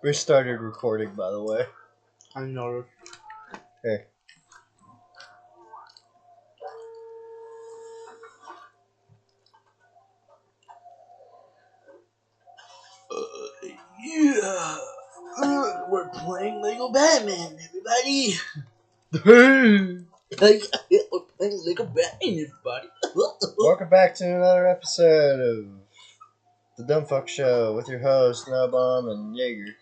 We started recording, by the way. I know. Hey. Yeah. We're playing Lego Batman, everybody. Hey! We're playing Lego Batman, everybody. Welcome back to another episode of the Dumfuks Show with your host, Nailbomb and Jäger.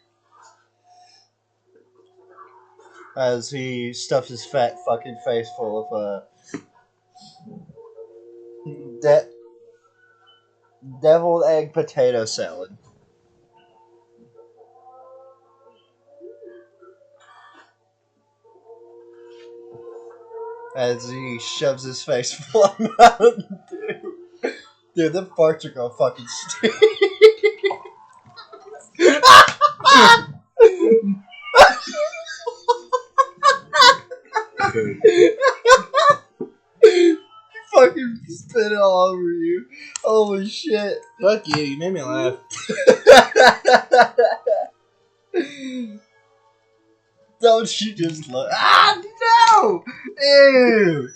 As he stuffs his fat fucking face full of deviled egg potato salad. As he shoves his face full of Mountain Dew. Dude, them farts are gonna fucking stink. Fucking spit it all over you. Holy shit. Fuck you made me laugh. Don't you just look? Ah, no! Ew!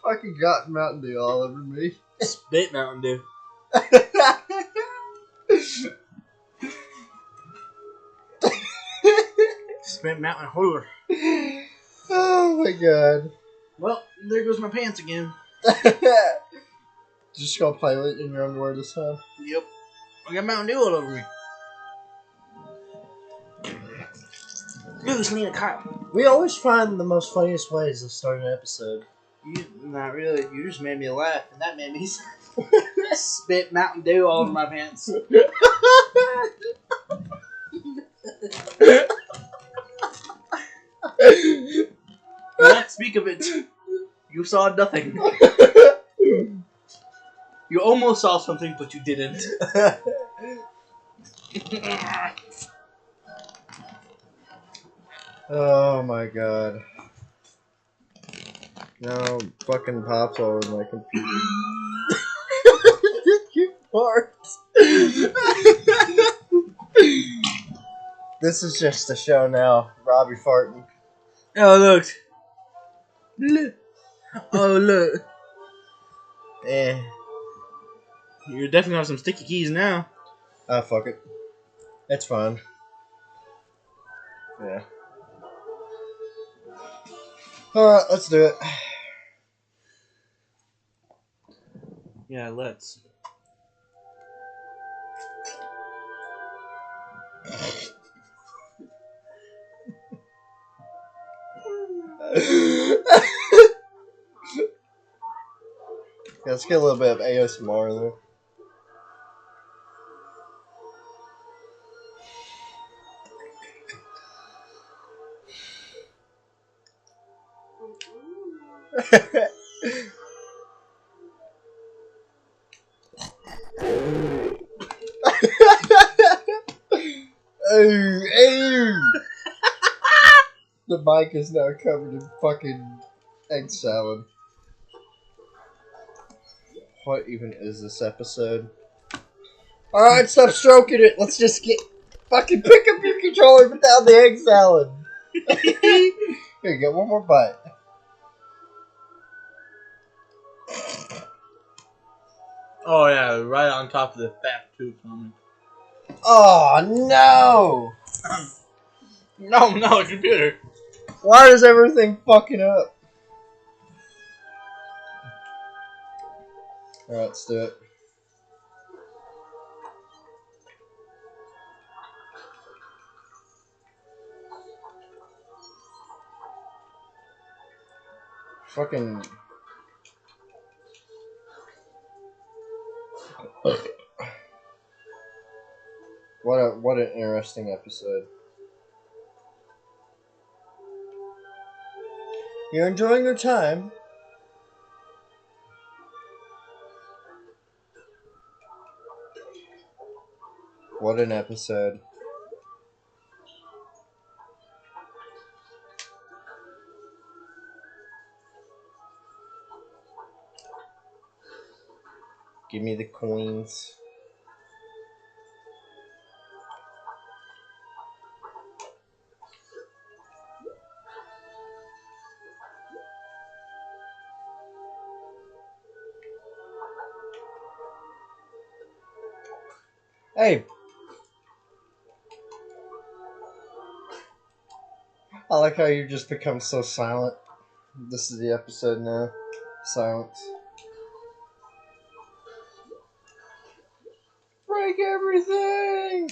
Fucking got Mountain Dew all over me. Spit Mountain Dew. Spit Mountain Whore. Oh my god. Well, there goes my pants again. Just gonna play with it in your underwear this time? Yep. I got Mountain Dew all over me. Ooh, Selena Kyle. We always find the most funniest ways to start an episode. Not really. You just made me laugh, and that made me spit Mountain Dew all over my pants. Not speak of it. You saw nothing. You almost saw something, but you didn't. Oh my god. No, fucking pops all over my computer. You fart. This is just a show now. Robbie farting. Oh, look. Look. Oh, look. Eh. You're definitely gonna have some sticky keys now. Ah, fuck it. It's fine. Yeah. Alright, let's do it. Yeah, let's. Yeah, let's get a little bit of ASMR in there. Ew. The mic is now covered in fucking egg salad. What even is this episode? Alright, stop stroking it. Let's just fucking pick up your controller without the egg salad. Here, get one more bite. Oh, yeah, right on top of the fat tube comment. Oh, no! No, computer. Why is everything fucking up? Alright, let's do it. Fucking... What an interesting episode. You're enjoying your time. What an episode. Give me the coins. Hey. I like how you just become so silent. This is the episode now. Silence. Break everything!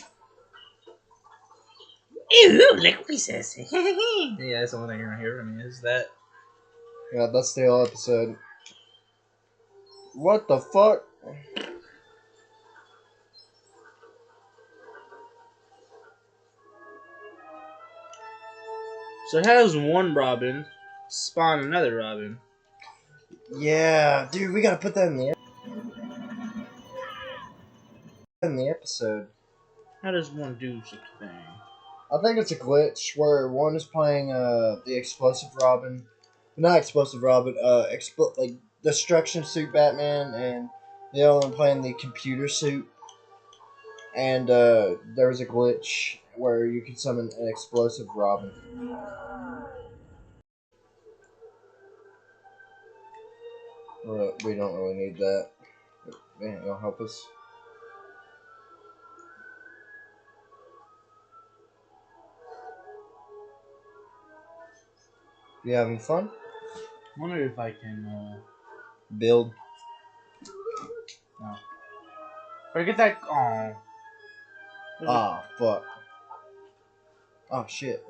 Ew, like pieces. Yeah, that's the only thing you're gonna hear from me is that. Yeah, that's the whole episode. What the fuck? So how does one Robin spawn another Robin? Yeah, dude, we gotta put that in the episode. How does one do such a thing? I think it's a glitch where one is playing the explosive Robin, not explosive Robin, like destruction suit Batman, and the other one playing the computer suit. And there was a glitch where you could summon an explosive Robin. We don't really need that. Man, it'll help us. You having fun? I wonder if I can Build. no. Or get that Ah, fuck. Oh, shit.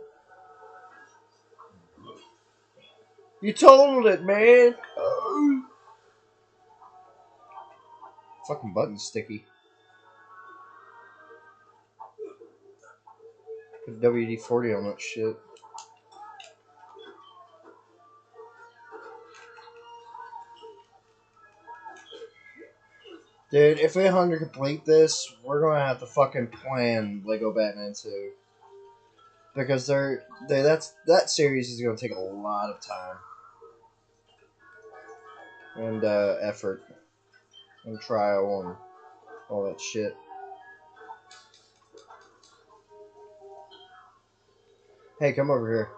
You totaled it, man! Fucking button's sticky. Put WD-40 on that shit. Dude, if we 100 complete this, we're gonna have to fucking plan Lego Batman 2. Because that series is gonna take a lot of time. And effort. And trial and all that shit. Hey, come over here.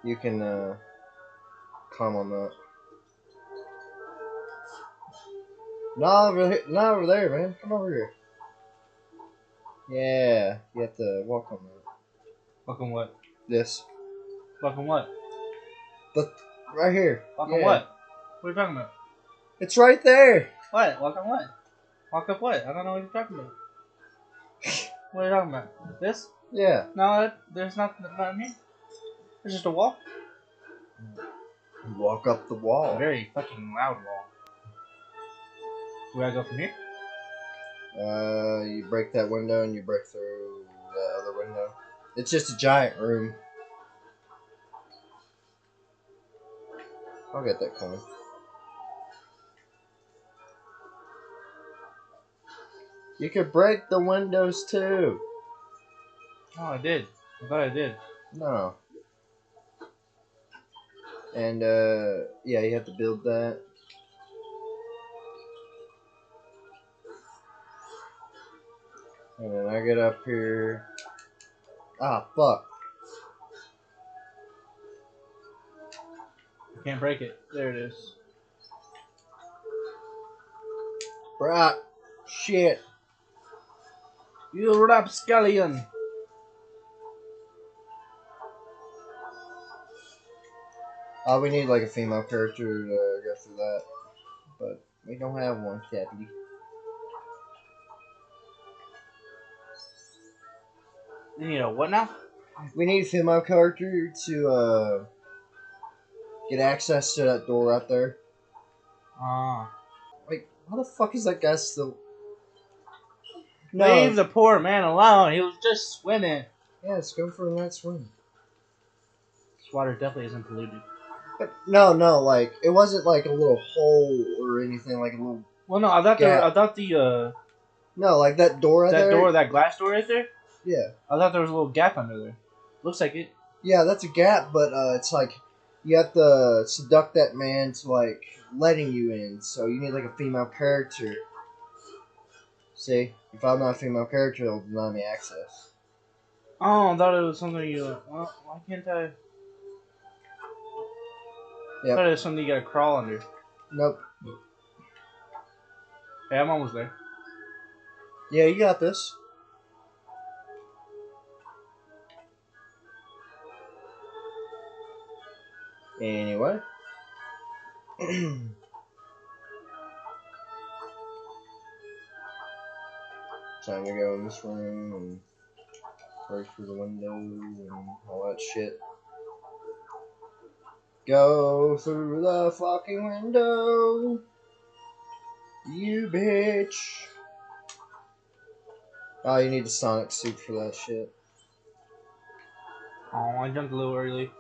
You can climb on that. Not over there, man. Come over here. Yeah, you have to walk on that. Walk on what? This. Walk on what? Right here. Walk yeah. on what? What are you talking about? It's right there. What? Walk on what? Walk up what? I don't know what you're talking about. What are you talking about? This? Yeah. No, there's nothing in here. It's just a wall. Walk up the wall. A very fucking loud wall. Where I go from here? You break that window and you break through the other window. It's just a giant room. I'll get that coin. You could break the windows too. Oh, I did. I thought I did. No. And yeah, you have to build that. And then I get up here. Ah, fuck. You can't break it. There it is. Right. Shit. You rapscallion. We need like a female character to go through that. But we don't have one, Cappy. You need a what now? We need a female character to get access to that door right there. Ah. Like, how the fuck is that guy still? No. Leave the poor man alone. He was just swimming. Yeah, let's go for a night swim. This water definitely isn't polluted. But no, like it wasn't like a little hole or anything, like a little. Well, no, I thought the No, like that door right there. that glass door right there. Yeah. I thought there was a little gap under there. Looks like it. Yeah, that's a gap, but it's like you have to seduct that man to like letting you in. So you need like a female character. See, if I'm not a female character, it'll deny me access. Oh, I thought it was something you. Well, why can't I? Yep. I thought it was something you gotta crawl under. Nope. Hey, I'm almost there. Yeah, you got this. Anyway. Time to go in this room and break through the window and all that shit. Go through the fucking window, you bitch. Oh, you need a Sonic suit for that shit. Oh, I jumped a little early.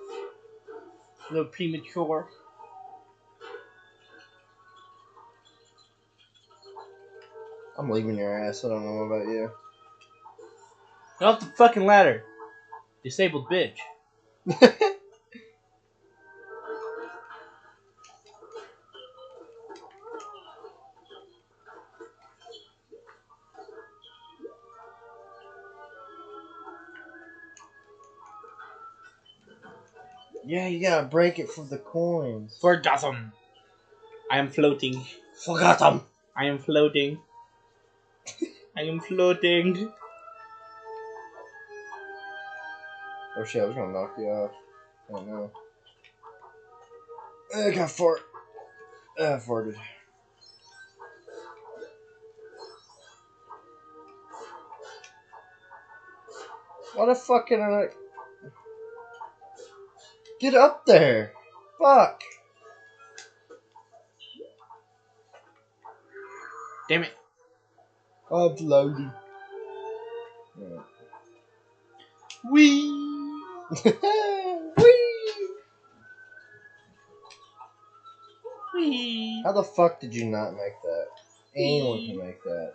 A little premature. I'm leaving your ass, I don't know about you. Get off the fucking ladder. Disabled bitch. Yeah, you gotta break it for the coins. Forgot him. I am floating. Forgot them. I am floating. I am floating. Oh shit, I was gonna knock you off. I don't know. I got fart. I farted. What a fucking... Get up there! Fuck! Damn it. Uploading. Yeah. Wee. Whee! Wee. How the fuck did you not make that? Anyone can make that.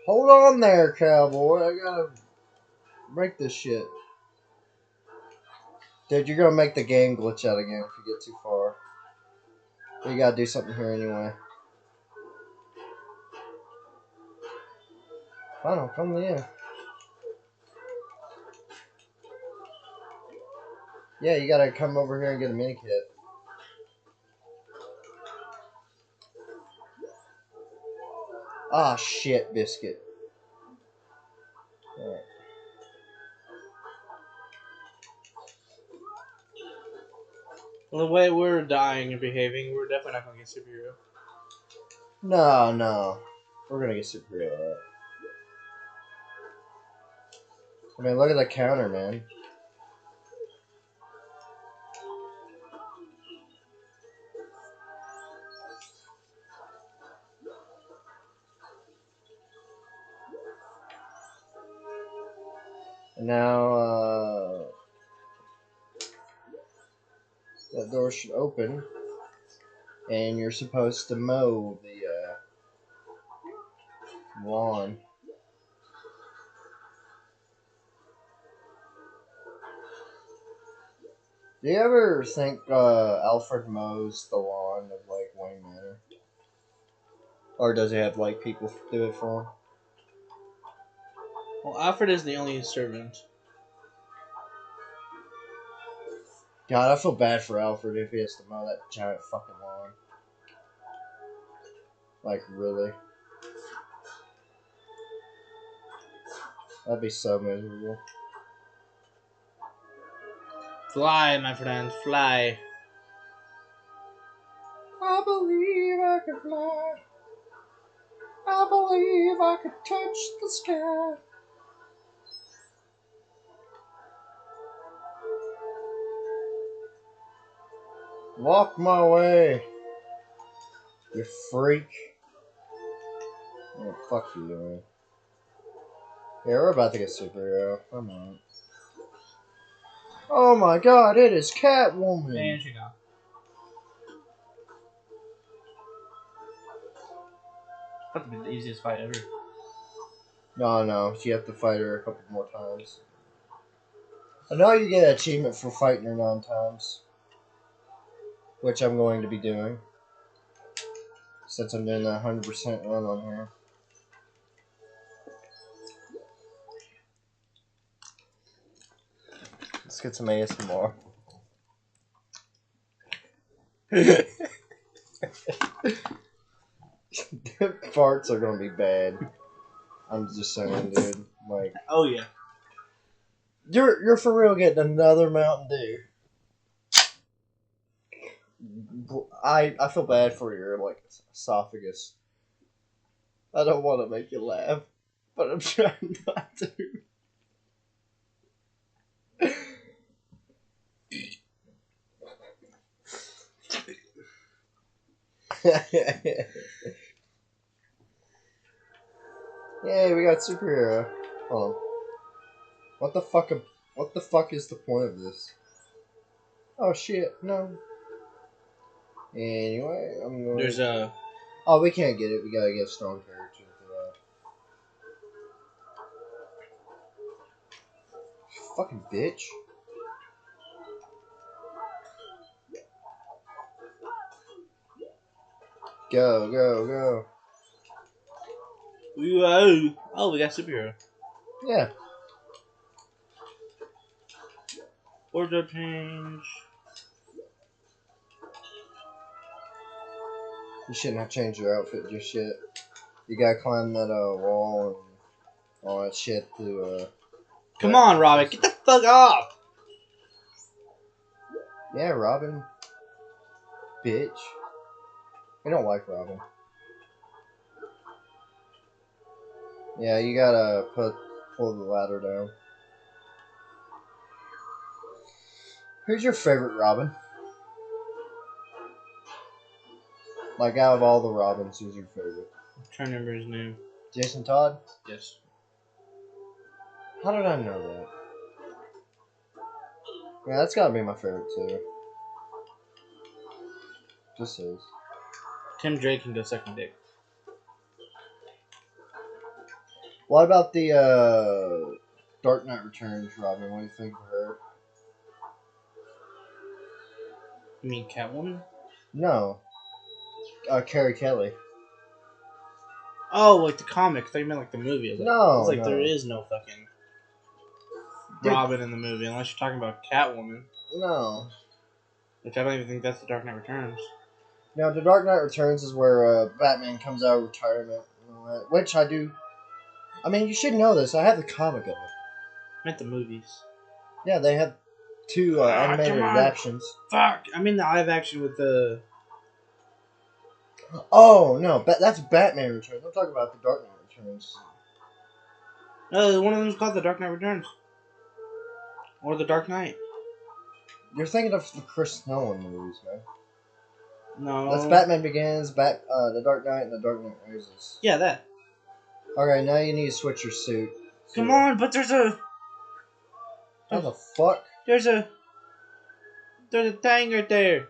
Hold on there, cowboy. I gotta break this shit. Dude, you're gonna make the game glitch out again if you get too far. You gotta do something here anyway. Fine, I'll come to you. Yeah, you gotta come over here and get a mini kit. Ah, shit, biscuit. Alright. Well, the way we're dying and behaving, we're definitely not gonna get superhero. No. We're gonna get superhero, alright. I mean, look at the counter, man. And now, that door should open. And you're supposed to mow the, lawn. Do you ever think, Alfred mows the lawn of, like, Wayne Manor? Or does he have, like, people do it for him? Well, Alfred is the only servant. God, I feel bad for Alfred if he has to mow that giant fucking lawn. Like, really? That'd be so miserable. Fly, my friend, fly. I believe I could fly. I believe I could touch the sky. Walk my way, you freak. Oh, fuck you, man. Yeah, we're about to get superhero. Come on. Oh my god, it is Catwoman. And she go. That's the easiest fight ever. No, you have to fight her a couple more times. I know you get an achievement for fighting her 9 times. Which I'm going to be doing. Since I'm doing a 100% run on here. get some ASMR. Farts are gonna be bad. I'm just saying, dude. Like, oh yeah, you're for real getting another Mountain Dew. I feel bad for your like esophagus. I don't want to make you laugh, but I'm trying not to. Yay, we got superhero. Hold on. What the fuck? What the fuck is the point of this? Oh shit! No. Anyway, I'm going. there's a. Oh, we can't get it. We gotta get a strong character for that. Fucking bitch. Go, go, go. Oh, we got superhero. Yeah. Order change. You shouldn't have changed your outfit just yet. You gotta climb that wall and all that shit to Come on, Robin, get the fuck off! Yeah, Robin. Bitch. We don't like Robin. Yeah, you gotta pull the ladder down. Who's your favorite Robin? Like, out of all the Robins, who's your favorite? I'm trying to remember his name. Jason Todd? Yes. How did I know that? Yeah, that's gotta be my favorite too. Just is. Tim Drake can go suck my dick. What about the Dark Knight Returns, Robin? What do you think of her? You mean Catwoman? No. Carrie Kelly. Oh, like the comic. I thought you meant like the movie. I was like, No. there is no fucking Robin in the movie unless you're talking about Catwoman. No. Which I don't even think that's the Dark Knight Returns. No, The Dark Knight Returns is where Batman comes out of retirement. And all that, which I do. I mean, you should know this. I have the comic of it. I meant the movies. Yeah, they have two animated come on. adaptations. Fuck! I mean the live action with the... Oh, no. That's Batman Returns. I'm talking about The Dark Knight Returns. No, one of them's called The Dark Knight Returns. Or The Dark Knight. You're thinking of the Chris Nolan movies, man. No. That's Batman Begins, The Dark Knight, and The Dark Knight Rises. Yeah, that. Okay, now you need to switch your suit. Come on, but there's a... How the fuck? There's a thing right there.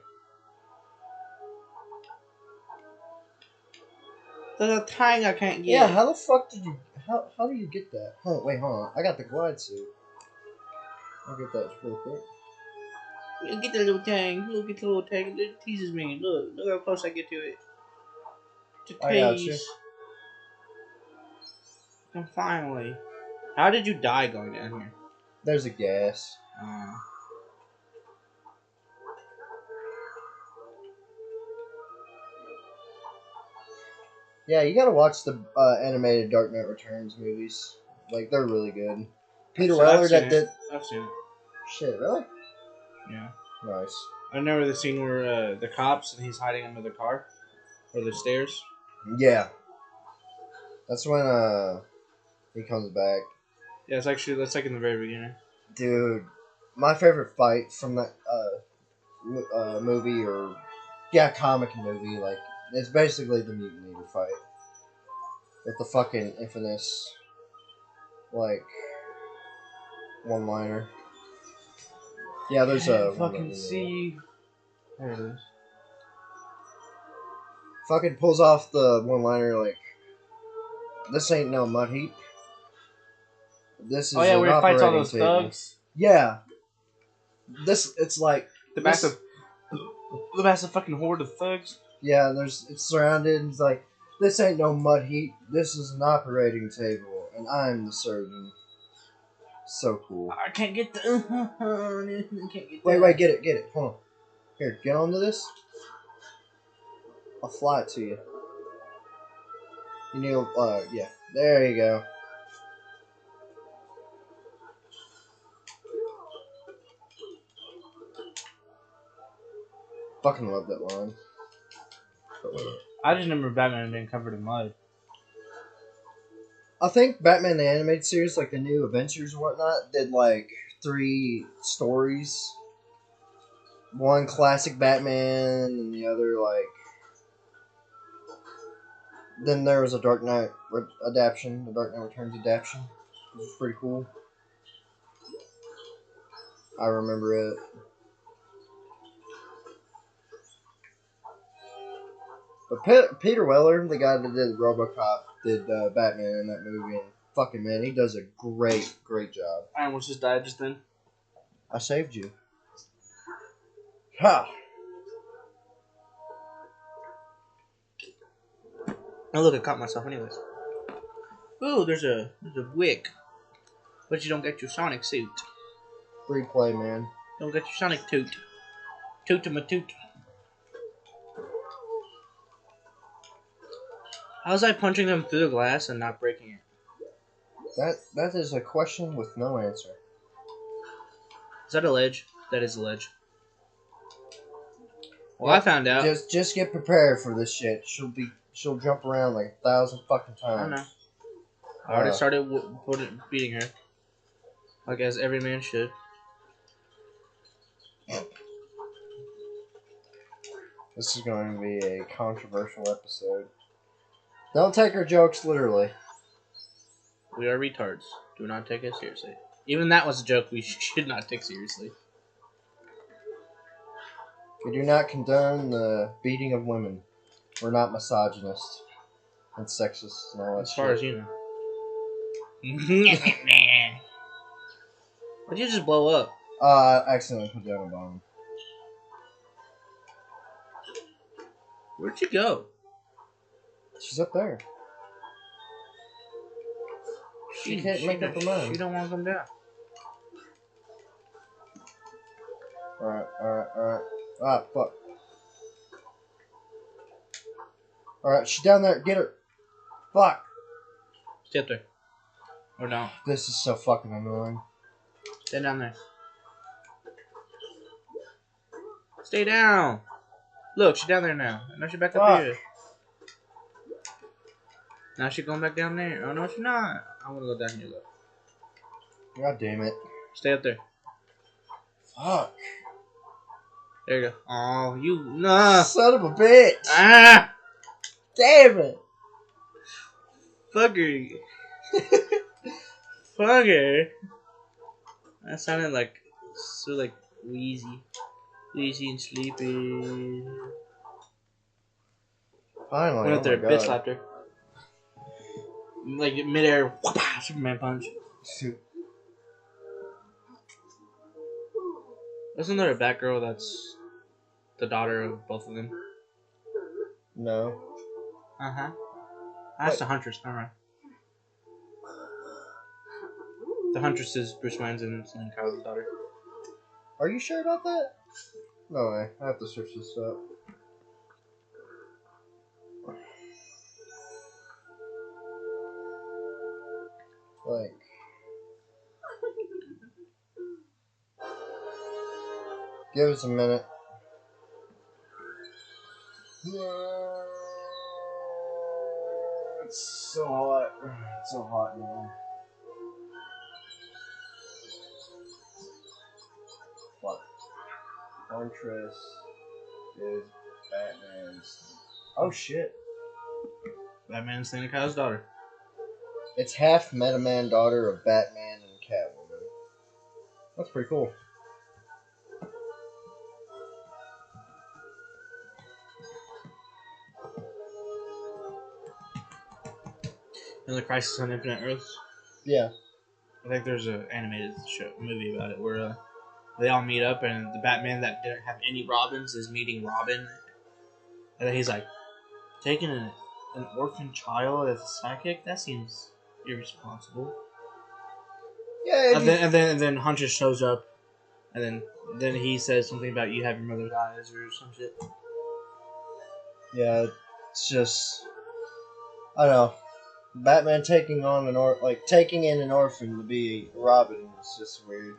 There's a thing I can't get. Yeah, how the fuck did you... How do you get that? Wait, hold on. I got the glide suit. I'll get that real quick. You get the little thing. Look at the little thing. It teases me. Look how close I get to it. Just I got you. And finally. How did you die going down here? There's a gas. Yeah, you gotta watch the animated Dark Knight Returns movies. Like, they're really good. Peter Weller that did... I've seen it. Shit, really? Yeah. Nice. I remember the scene where the cops and he's hiding under the car. Or the stairs. Yeah. That's when he comes back. Yeah, that's like in the very beginning. Dude, my favorite fight from that movie or... Yeah, comic movie, like... It's basically the Mutant Leader fight. With the fucking infamous, like, one-liner. Yeah, there's a... fucking see. There it is. Fucking pulls off the one-liner like, this ain't no mud heap. This is where he fights all those thugs? Yeah. It's like... The massive fucking horde of thugs? Yeah, it's surrounded, and it's like, this ain't no mud heap, this is an operating table, and I'm the surgeon. So cool. I can't get the. I can't get Wait, get it. Hold on. Here, get onto this. I'll fly it to you. You need, yeah. There you go. Fucking love that line. I just remember Batman being covered in mud. I think Batman the Animated Series, like the new Adventures and whatnot, did like 3 stories. One classic Batman, and the other like. Then there was a Dark Knight adaptation, the Dark Knight Returns adaptation, which was pretty cool. I remember it. But Peter Weller, the guy that did RoboCop, did Batman in that movie, and fucking man, he does a great job. I almost just died just then. I saved you. Ha! Oh look, I caught myself anyways. Ooh, there's a wick. But you don't get your Sonic suit. Free play, man. Don't get your Sonic toot. Toot to my toot. How's I punching them through the glass and not breaking it? That is a question with no answer. Is that a ledge? That is a ledge. Well, I found out. Just get prepared for this shit. She'll jump around like 1,000 fucking times. I know. I already started beating her. Like as every man should. This is going to be a controversial episode. Don't take her jokes literally. We are retards. Do not take us seriously. Even that was a joke we should not take seriously. We do not condone the beating of women. We're not misogynist and sexist and all that as far shit. as you know. Why'd you just blow up? I accidentally put down a bomb. Where'd you go? She's up there. She can't make up her mind. She don't want to come down. Alright. Ah, fuck. Alright, she's down there. Get her. Fuck. Stay up there. Or down. This is so fucking annoying. Stay down there. Stay down. Look, she's down there now. Now she's back up here. Now she's going back down there. Oh, no, she's not. I want to go down here, though. God damn it. Stay up there. Fuck. There you go. Oh, you... Nah. Son of a bitch. Ah! Damn it. Fucker. Fucker. That sounded like... So, like, wheezy. Wheezy and sleepy. Finally. Went up there, my bitch God. slapped her. Like, midair, whapa, Superman punch. Isn't there a Batgirl that's the daughter of both of them? No. Uh-huh. That's the Huntress, alright. The Huntress is Bruce Wayne's and Selena Kyle's daughter. Are you sure about that? No way. I have to search this up. Like... Give us a minute. It's so hot. It's so hot in here. What? Huntress is Batman's. Oh shit. Batman's Selena Kyle's daughter. It's half Metaman daughter of Batman and Catwoman. That's pretty cool. In the Crisis on Infinite Earths. Yeah. I think there's an animated movie about it where they all meet up and the Batman that didn't have any Robins is meeting Robin. And then he's like, taking an orphan child as a sidekick? That seems irresponsible. Yeah, And then Hunter shows up, and then he says something about you have your mother's eyes or some shit. yeah, it's just I don't know. Batman taking on taking in an orphan to be Robin is just weird.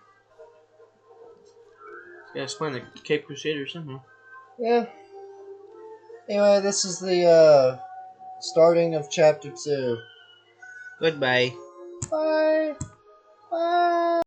Yeah, explain the Cape Crusader somehow. Yeah. Anyway, this is the starting of chapter 2. Goodbye. Bye. Bye.